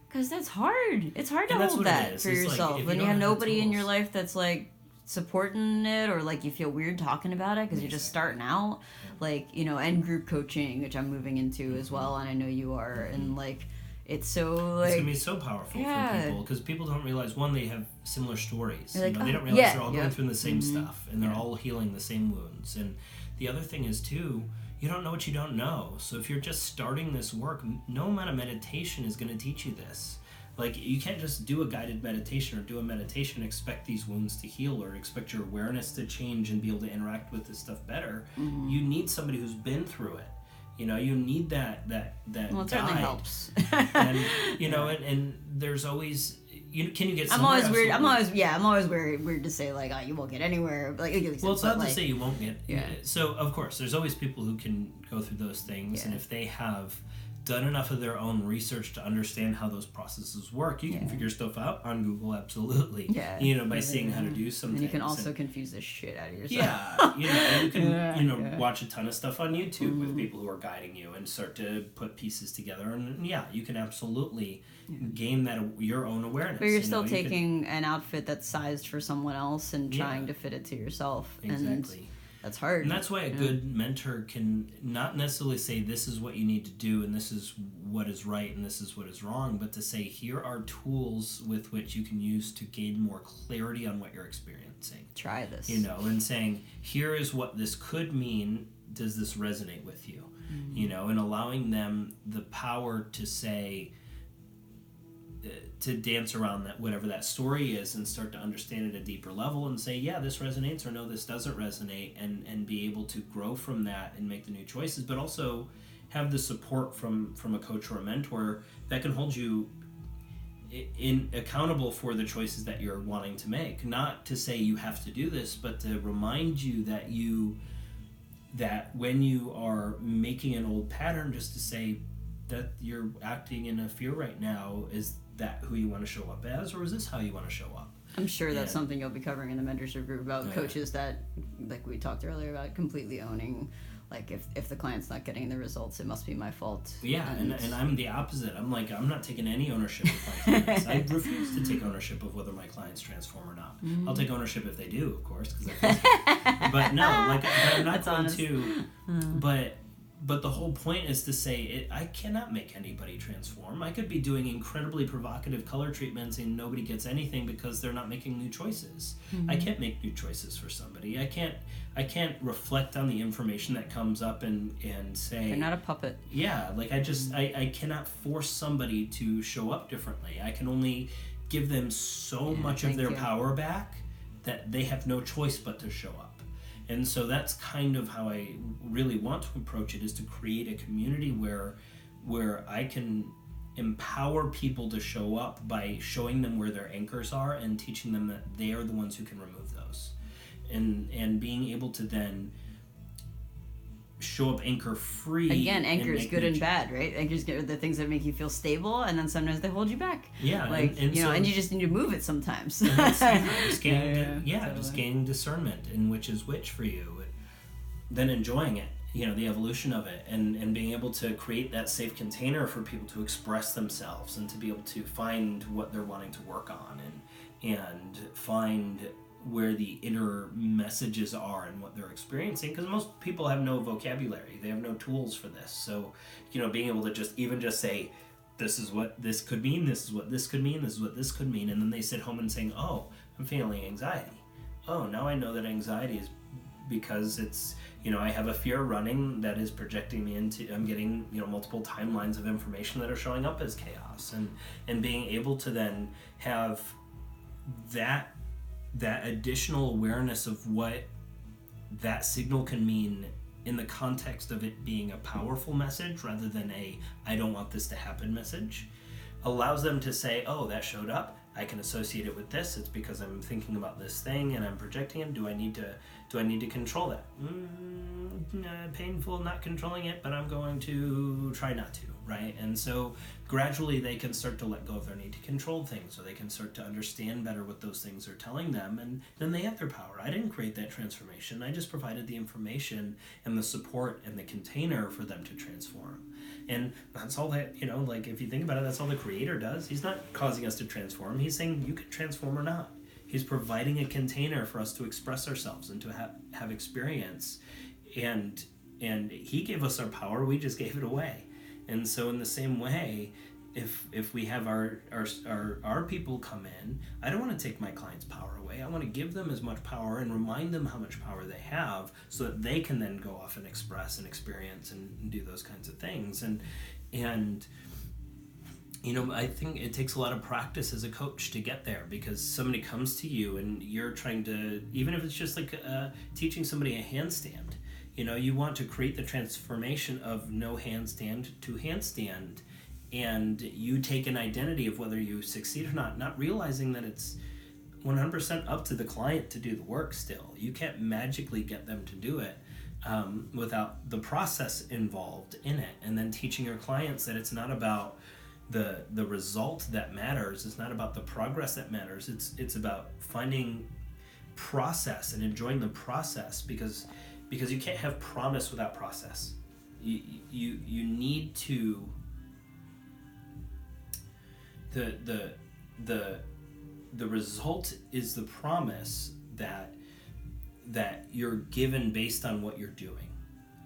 because that's hard. It's hard to hold that for yourself when you have nobody in your life that's like supporting it, or like you feel weird talking about it because you're just starting out. Like, you know, and group coaching, which I'm moving into as well, and I know you are, and like it's so like it's gonna be so powerful for people, because people don't realize, one, they have similar stories. Like, you know, they don't realize they're all going through the same stuff, and they're all healing the same wounds. And the other thing is too, you don't know what you don't know. So if you're just starting this work, no amount of meditation is going to teach you this. Like, you can't just do a guided meditation or do a meditation and expect these wounds to heal, or expect your awareness to change and be able to interact with this stuff better. Mm-hmm. You need somebody who's been through it. You know, you need that well, it certainly helps. And you know, and there's always, can you get somewhere? I'm always weird. I'm always weird to say like, oh, you won't get anywhere. Like, well, it's not to say you won't get. Yeah. So of course, there's always people who can go through those things, and if they have done enough of their own research to understand how those processes work, you can figure stuff out on Google, absolutely. Yeah. You know, by seeing how to do some things. And you can also confuse the shit out of yourself. Yeah. You know, and you can watch a ton of stuff on YouTube with people who are guiding you and start to put pieces together, and you can absolutely gain that your own awareness. But you're still taking an outfit that's sized for someone else and trying to fit it to yourself. Exactly. And that's hard. And that's why a good mentor can not necessarily say, this is what you need to do, and this is what is right, and this is what is wrong, but to say, here are tools with which you can use to gain more clarity on what you're experiencing. Try this. You know, and saying, here is what this could mean. Does this resonate with you? Mm-hmm. You know, and allowing them the power to say, to dance around that, whatever that story is, and start to understand it at a deeper level and say, yeah, this resonates, or no, this doesn't resonate, and be able to grow from that and make the new choices, but also have the support from a coach or a mentor that can hold you accountable for the choices that you're wanting to make. Not to say you have to do this, but to remind you that when you are making an old pattern, just to say that you're acting in a fear right now, is that who you want to show up as, or is this how you want to show up? I'm sure that's And- something you'll be covering in the mentorship group about coaches that, like we talked earlier about, completely owning, like if the client's not getting the results, it must be my fault. Yeah, and I'm the opposite. I'm like, I'm not taking any ownership of my clients. I refuse to take ownership of whether my clients transform or not. Mm-hmm. I'll take ownership if they do, of course, because but no, like I'm not That's going honest. to. But the whole point is to say I cannot make anybody transform. I could be doing incredibly provocative color treatments and nobody gets anything because they're not making new choices. Mm-hmm. I can't make new choices for somebody. I can't reflect on the information that comes up and say They're not a puppet. yeah, like I cannot force somebody to show up differently. I can only give them so much of their power back that they have no choice but to show up. And so that's kind of how I really want to approach it, is to create a community where I can empower people to show up by showing them where their anchors are and teaching them that they are the ones who can remove those. And being able to then show up anchor free. Again, anchors good and bad, right? Anchors are the things that make you feel stable, and then sometimes they hold you back. Yeah, like and so, and you just need to move it sometimes. just gaining, totally. just gaining discernment in which is which for you, then enjoying it, the evolution of it, and being able to create that safe container for people to express themselves and to be able to find what they're wanting to work on and find where the inner messages are and what they're experiencing, because most people have no vocabulary, they have no tools for this. So being able to just say, this is what this could mean, this is what this could mean, this is what this could mean, and then they sit home and saying, oh, I'm feeling anxiety. Oh, now I know that anxiety is because it's I have a fear running that is projecting me into, I'm getting multiple timelines of information that are showing up as chaos, and being able to then have that additional awareness of what that signal can mean in the context of it being a powerful message rather than a I don't want this to happen message, allows them to say, oh, that showed up, I can associate it with this, it's because I'm thinking about this thing and I'm projecting it. Do I need to control that? Painful not controlling it, but I'm going to try not to, right? And so gradually they can start to let go of their need to control things, so they can start to understand better what those things are telling them, and then they have their power. I didn't create that transformation, I just provided the information and the support and the container for them to transform. And that's all that, like if you think about it, that's all the creator does. He's not causing us to transform, he's saying you can transform or not. He's providing a container for us to express ourselves and to have experience, and he gave us our power, we just gave it away. And so in the same way, if we have our people come in, I don't want to take my clients' power away. I want to give them as much power and remind them how much power they have, so that they can then go off and express and experience and do those kinds of things. And I think it takes a lot of practice as a coach to get there, because somebody comes to you and you're trying to, even if it's just like teaching somebody a handstand, you want to create the transformation of no handstand to handstand, and you take an identity of whether you succeed or not realizing that it's 100% up to the client to do the work still. You can't magically get them to do it without the process involved in it, and then teaching your clients that it's not about the result that matters, it's not about the progress that matters, it's about finding process and enjoying the process, because you can't have promise without process. You need to the result is the promise that you're given based on what you're doing.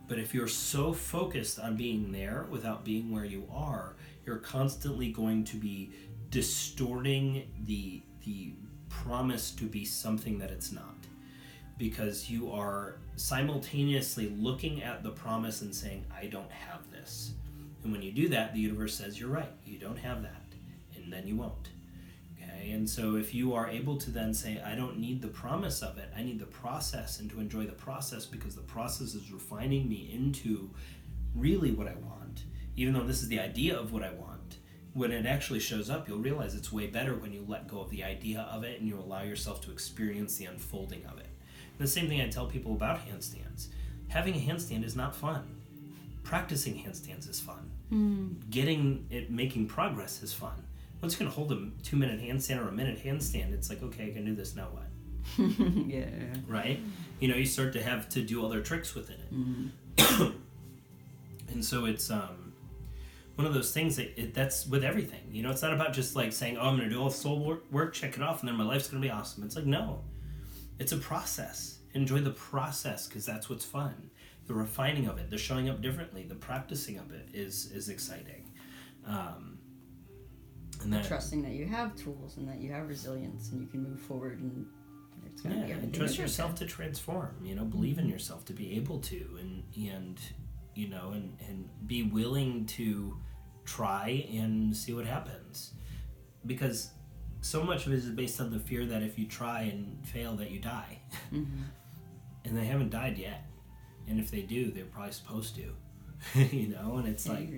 But if you're so focused on being there without being where you are, you're constantly going to be distorting the promise to be something that it's not, because you are simultaneously looking at the promise and saying, I don't have this. And when you do that, the universe says, you're right, you don't have that, and then you won't. Okay? And so if you are able to then say, I don't need the promise of it, I need the process, and to enjoy the process, because the process is refining me into really what I want, even though this is the idea of what I want. When it actually shows up, you'll realize it's way better when you let go of the idea of it and you allow yourself to experience the unfolding of it. And the same thing I tell people about handstands. Having a handstand is not fun. Practicing handstands is fun. Getting it, making progress is fun. once you can hold a 2-minute handstand or a minute handstand, it's like, okay, I can do this, now what? Yeah. Right? You know, you start to have to do other tricks within it. Mm-hmm. And so it's one of those things that's with everything. You know, it's not about just like saying, oh, I'm going to do all the soul work, check it off, and then my life's going to be awesome. It's like, no. It's a process. Enjoy the process, because that's what's fun. The refining of it, the showing up differently, the practicing of it is exciting. And that, trusting that you have tools and that you have resilience and you can move forward, and it's going to be everything. And trust yourself to transform. You know, believe in yourself to be able to, and you know, and be willing to try and see what happens, because so much of it is based on the fear that if you try and fail that you die. Mm-hmm. And they haven't died yet, and if they do, they're probably supposed to. You know, and it's like,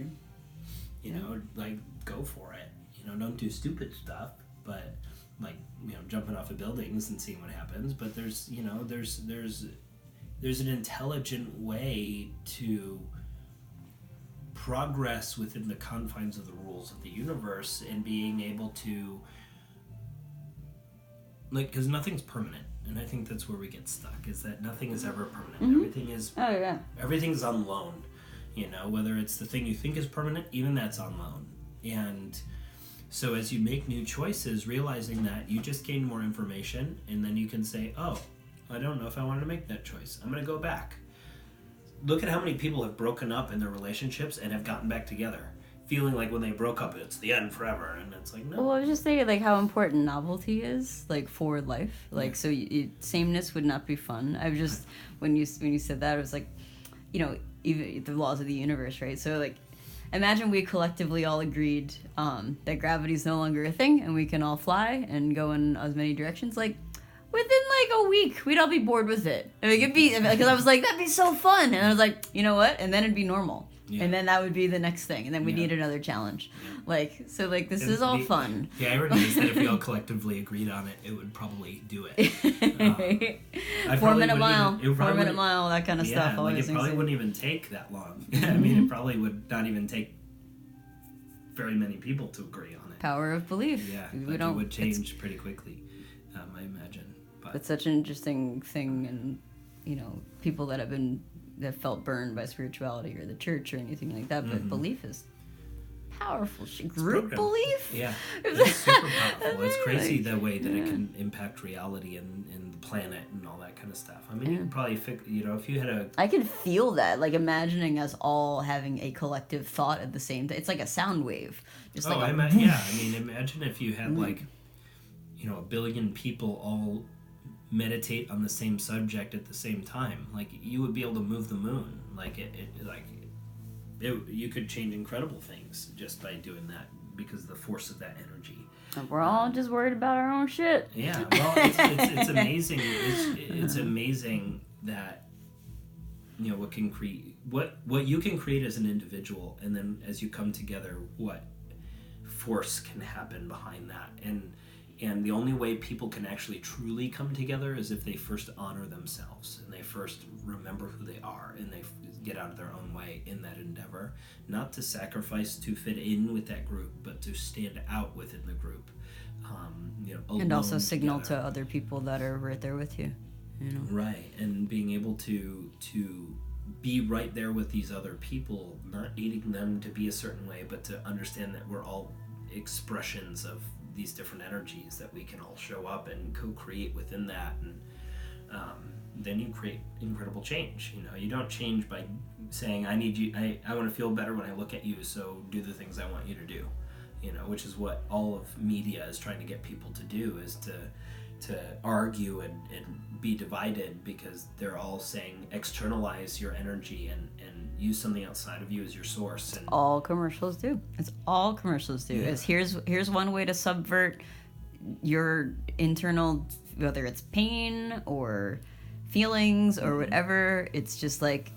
you know, like, go for it. You know, don't do stupid stuff, but like, you know, jumping off of buildings and seeing what happens. But there's, you know, there's an intelligent way to progress within the confines of the rules of the universe, and being able to, like, because nothing's permanent, and I think that's where we get stuck, is that nothing is ever permanent. Mm-hmm. Everything's on loan. You know, whether it's the thing you think is permanent, even that's on loan. And so as you make new choices, realizing that you just gained more information, and then you can say, oh, I don't know if I wanted to make that choice. I'm going to go back. Look at how many people have broken up in their relationships and have gotten back together, feeling like when they broke up, it's the end forever. And it's like, no. Well, I was just thinking, like, how important novelty is, like, for life. Like, so sameness would not be fun. I was just, when you said that, it was like, you know, even the laws of the universe, right? So, like, imagine we collectively all agreed that gravity is no longer a thing, and we can all fly and go in as many directions. Like, within like a week, we'd all be bored with it. I mean, it'd be, because I was like, that'd be so fun, and I was like, you know what? And then it'd be normal, and then that would be the next thing, and then we need another challenge. Like, so, like, this is all fun. The irony is that if we all collectively agreed on it, it would probably do it. 4 minute mile, 4 minute mile, that kind of stuff. Like, it probably wouldn't even take that long. I mean, it probably would not even take very many people to agree on it. Power of belief. Yeah, like, it would change pretty quickly, I imagine. But it's such an interesting thing, and, you know, people that felt burned by spirituality or the church or anything like that, but belief is powerful. Group belief? Yeah, it's super powerful. It's crazy the way that it can impact reality and the planet and all that kind of stuff. I mean, you can probably you know, if you had I can feel that, like, imagining us all having a collective thought at the same time. It's like a sound wave. Just I mean, imagine if you had, like, you know, 1 billion people all meditate on the same subject at the same time. Like, you would be able to move the moon. Like, you could change incredible things just by doing that, because of the force of that energy. And we're all just worried about our own shit. Yeah, well, it's amazing. It's amazing that, you know, what can create what you can create as an individual, and then as you come together, what force can happen behind that. And the only way people can actually truly come together is if they first honor themselves, and they first remember who they are, and they get out of their own way in that endeavor, not to sacrifice to fit in with that group, but to stand out within the group. You know, and also signal to other people that are right there with you. You know? Right, and being able to be right there with these other people, not needing them to be a certain way, but to understand that we're all expressions of these different energies, that we can all show up and co-create within that, and then you create incredible change. You know, you don't change by saying, I need you, I want to feel better when I look at you, so do the things I want you to do. You know, which is what all of media is trying to get people to do, is to argue and be divided, because they're all saying externalize your energy and use something outside of you as your source. And all commercials do. It's all commercials do. Is here's one way to subvert your internal, whether it's pain or feelings or whatever. It's just like,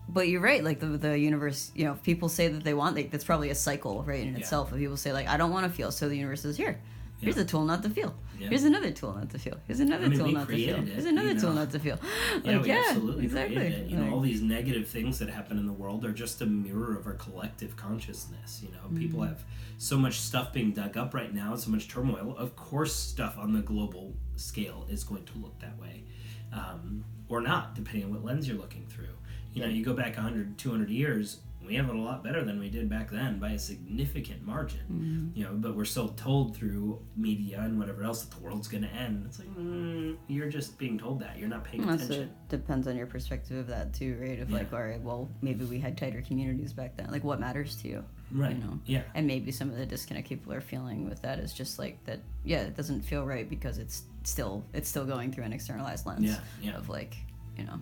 but you're right, like the universe, you know, if people say that they want, like, that's probably a cycle, right, in itself. If people say, like, I don't want to feel, so the universe says, here's a tool not to feel. Yeah. Here's another tool not to feel. Here's another tool not to feel. Here's another tool not to feel. Yeah, we absolutely exactly. created it. You know, all these negative things that happen in the world are just a mirror of our collective consciousness. You know, people have so much stuff being dug up right now, so much turmoil. Of course, stuff on the global scale is going to look that way. Or not, depending on what lens you're looking through. You know, you go back 100, 200 years, we have it a lot better than we did back then by a significant margin. You know, but we're still told through media and whatever else that the world's going to end. It's like, you're just being told that. You're not paying attention. Also, depends on your perspective of that too, right? Of like, all right, well, maybe we had tighter communities back then. Like, what matters to you? Right. You know? Yeah. And maybe some of the disconnect people are feeling with that is just like that. Yeah, it doesn't feel right because it's still going through an externalized lens of like, you know.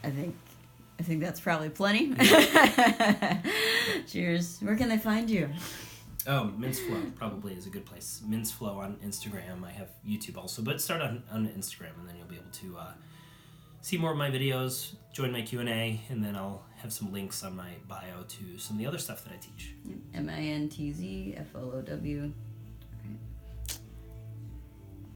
I think that's probably plenty. Cheers. Where can they find you? Oh, Mintz Flow probably is a good place. Mintz Flow on Instagram. I have YouTube also, but start on Instagram, and then you'll be able to see more of my videos, join my Q&A, and then I'll have some links on my bio to some of the other stuff that I teach. MintzFlow.